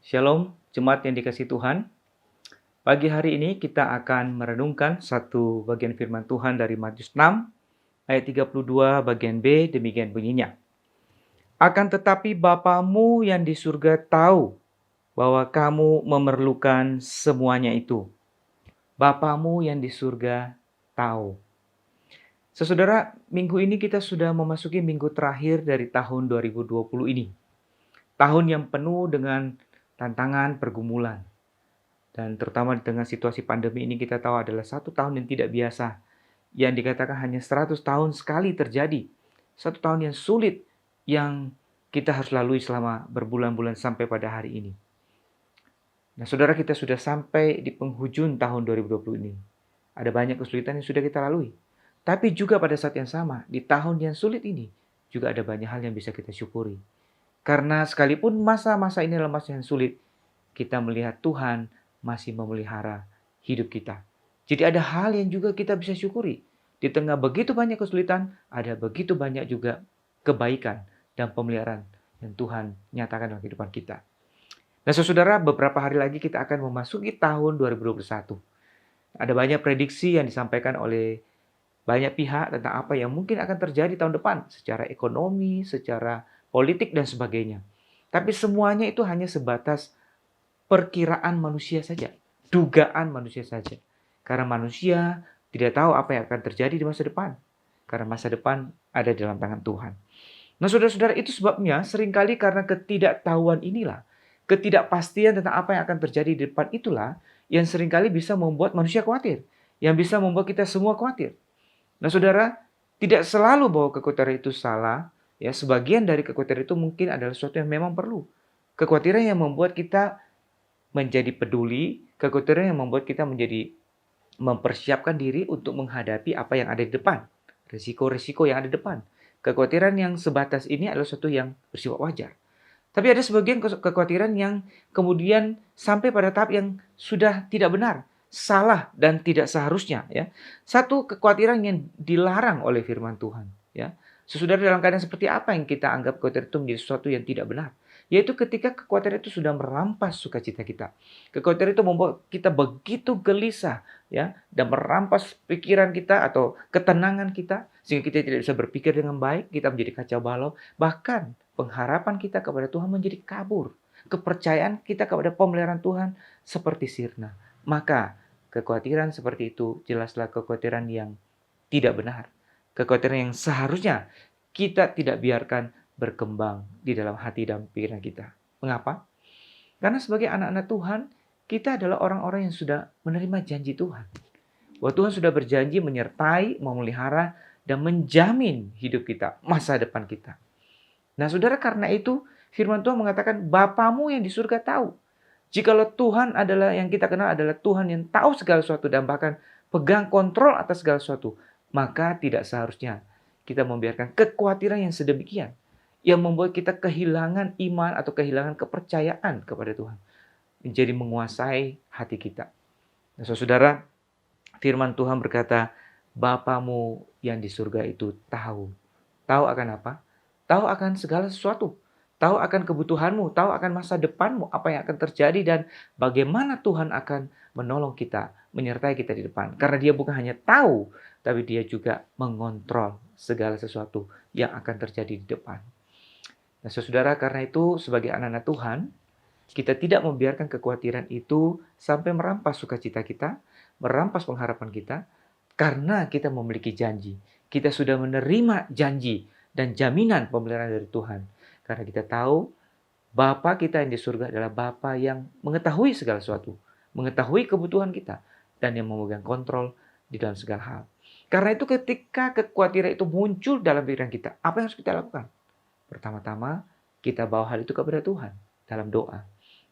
Shalom, jemaat yang dikasihi Tuhan. Pagi hari ini kita akan merenungkan satu bagian firman Tuhan dari Matius 6 ayat 32 bagian B, demikian bunyinya. Akan tetapi Bapamu yang di surga tahu bahwa kamu memerlukan semuanya itu. Bapamu yang di surga tahu. Saudara, minggu ini kita sudah memasuki minggu terakhir dari tahun 2020 ini. Tahun yang penuh dengan tantangan, pergumulan. Dan terutama dengan situasi pandemi ini kita tahu adalah satu tahun yang tidak biasa. Yang dikatakan hanya 100 tahun sekali terjadi. Satu tahun yang sulit yang kita harus lalui selama berbulan-bulan sampai pada hari ini. Nah, saudara, kita sudah sampai di penghujung tahun 2020 ini. Ada banyak kesulitan yang sudah kita lalui. Tapi juga pada saat yang sama, di tahun yang sulit ini, juga ada banyak hal yang bisa kita syukuri. Karena sekalipun masa-masa ini adalah masa yang sulit, kita melihat Tuhan masih memelihara hidup kita. Jadi ada hal yang juga kita bisa syukuri. Di tengah begitu banyak kesulitan, ada begitu banyak juga kebaikan dan pemeliharaan yang Tuhan nyatakan dalam kehidupan kita. Nah, saudara, beberapa hari lagi kita akan memasuki tahun 2021. Ada banyak prediksi yang disampaikan oleh banyak pihak tentang apa yang mungkin akan terjadi tahun depan secara ekonomi, secara politik, dan sebagainya. Tapi semuanya itu hanya sebatas perkiraan manusia saja, dugaan manusia saja. Karena manusia tidak tahu apa yang akan terjadi di masa depan. Karena masa depan ada dalam tangan Tuhan. Nah, saudara-saudara, itu sebabnya seringkali karena ketidaktahuan inilah, ketidakpastian tentang apa yang akan terjadi di depan itulah yang seringkali bisa membuat manusia khawatir, yang bisa membuat kita semua khawatir. Nah, saudara, tidak selalu bahwa kekhawatiran itu salah, ya, sebagian dari kekhawatiran itu mungkin adalah sesuatu yang memang perlu. Kekhawatiran yang membuat kita menjadi peduli, kekhawatiran yang membuat kita menjadi mempersiapkan diri untuk menghadapi apa yang ada di depan, risiko-risiko yang ada di depan. Kekhawatiran yang sebatas ini adalah sesuatu yang bersifat wajar. Tapi ada sebagian kekhawatiran yang kemudian sampai pada tahap yang sudah tidak benar, salah dan tidak seharusnya, ya. Satu kekhawatiran yang dilarang oleh firman Tuhan, ya. Sesudah dalam keadaan seperti apa yang kita anggap kekhawatiran itu menjadi sesuatu yang tidak benar? Yaitu ketika kekhawatiran itu sudah merampas sukacita kita. Kekhawatiran itu membuat kita begitu gelisah, ya, dan merampas pikiran kita atau ketenangan kita sehingga kita tidak bisa berpikir dengan baik, kita menjadi kacau balau, bahkan pengharapan kita kepada Tuhan menjadi kabur. Kepercayaan kita kepada pemeliharaan Tuhan seperti sirna. Maka kekhawatiran seperti itu jelaslah kekhawatiran yang tidak benar. Kekhawatiran yang seharusnya kita tidak biarkan berkembang di dalam hati dan pikiran kita. Mengapa? Karena sebagai anak-anak Tuhan, kita adalah orang-orang yang sudah menerima janji Tuhan. Bahwa Tuhan sudah berjanji menyertai, memelihara, dan menjamin hidup kita, masa depan kita. Nah, saudara, karena itu firman Tuhan mengatakan Bapamu yang di surga tahu. Jikalau Tuhan adalah yang kita kenal adalah Tuhan yang tahu segala sesuatu dan bahkan pegang kontrol atas segala sesuatu, maka tidak seharusnya kita membiarkan kekhawatiran yang sedemikian yang membuat kita kehilangan iman atau kehilangan kepercayaan kepada Tuhan menjadi menguasai hati kita. Nah, saudara, firman Tuhan berkata, Bapamu yang di surga itu tahu. Tahu akan apa? Tahu akan segala sesuatu. Tahu akan kebutuhanmu, tahu akan masa depanmu, apa yang akan terjadi dan bagaimana Tuhan akan menolong kita, menyertai kita di depan. Karena Dia bukan hanya tahu, tapi Dia juga mengontrol segala sesuatu yang akan terjadi di depan. Nah, saudara, karena itu sebagai anak-anak Tuhan, kita tidak membiarkan kekhawatiran itu sampai merampas sukacita kita, merampas pengharapan kita, karena kita memiliki janji. Kita sudah menerima janji dan jaminan pemeliharaan dari Tuhan. Karena kita tahu Bapa kita yang di surga adalah Bapa yang mengetahui segala sesuatu, mengetahui kebutuhan kita, dan yang memegang kontrol di dalam segala hal. Karena itu ketika kekhawatiran itu muncul dalam pikiran kita, apa yang harus kita lakukan? Pertama-tama, kita bawa hal itu kepada Tuhan dalam doa.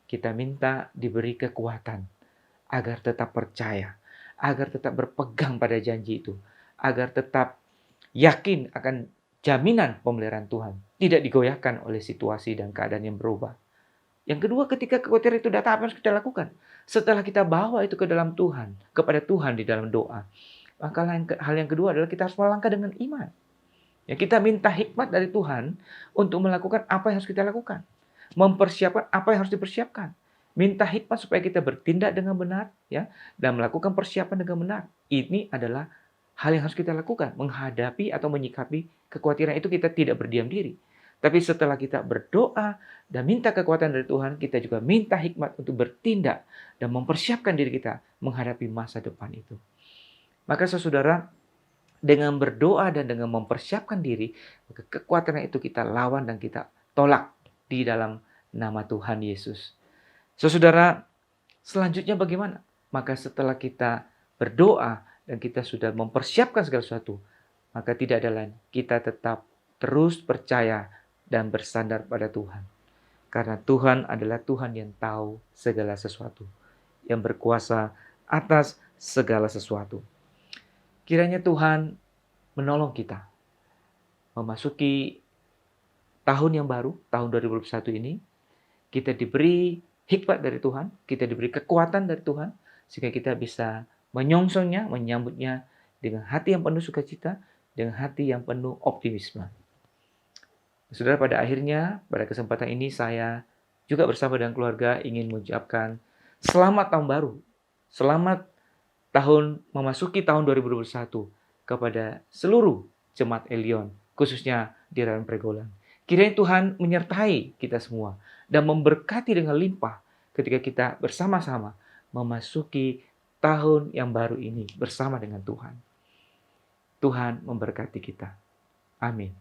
Kita minta diberi kekuatan agar tetap percaya, agar tetap berpegang pada janji itu, agar tetap yakin akan jaminan pemeliharaan Tuhan, tidak digoyahkan oleh situasi dan keadaan yang berubah. Yang kedua, ketika kekhawatiran itu datang, apa yang harus kita lakukan? Setelah kita bawa itu ke dalam Tuhan, kepada Tuhan di dalam doa, maka hal yang kedua adalah kita harus melangkah dengan iman. Ya, kita minta hikmat dari Tuhan untuk melakukan apa yang harus kita lakukan. Mempersiapkan apa yang harus dipersiapkan. minta hikmat supaya kita bertindak dengan benar, ya, dan melakukan persiapan dengan benar. Ini adalah hal yang harus kita lakukan, menghadapi atau menyikapi kekhawatiran itu. Kita tidak berdiam diri. Tapi setelah kita berdoa dan minta kekuatan dari Tuhan, kita juga minta hikmat untuk bertindak dan mempersiapkan diri kita menghadapi masa depan itu. Maka saudara, dengan berdoa dan dengan mempersiapkan diri, maka kekuatan itu kita lawan dan kita tolak di dalam nama Tuhan Yesus. Saudara, selanjutnya bagaimana? Maka setelah kita berdoa dan kita sudah mempersiapkan segala sesuatu, maka tidak ada lain, kita tetap terus percaya dan bersandar pada Tuhan. Karena Tuhan adalah Tuhan yang tahu segala sesuatu, yang berkuasa atas segala sesuatu. Kiranya Tuhan menolong kita memasuki tahun yang baru, tahun 2021 ini. Kita diberi hikmat dari Tuhan, kita diberi kekuatan dari Tuhan, sehingga kita bisa menyongsongnya, menyambutnya dengan hati yang penuh sukacita, dengan hati yang penuh optimisme. Saudara, pada akhirnya, pada kesempatan ini saya juga bersama dengan keluarga ingin mengucapkan selamat tahun baru. Selamat memasuki tahun 2021 kepada seluruh jemaat Elion, khususnya di Rayon Pregolan. Kiranya Tuhan menyertai kita semua dan memberkati dengan limpah ketika kita bersama-sama memasuki tahun yang baru ini bersama dengan Tuhan. Tuhan memberkati kita. Amin.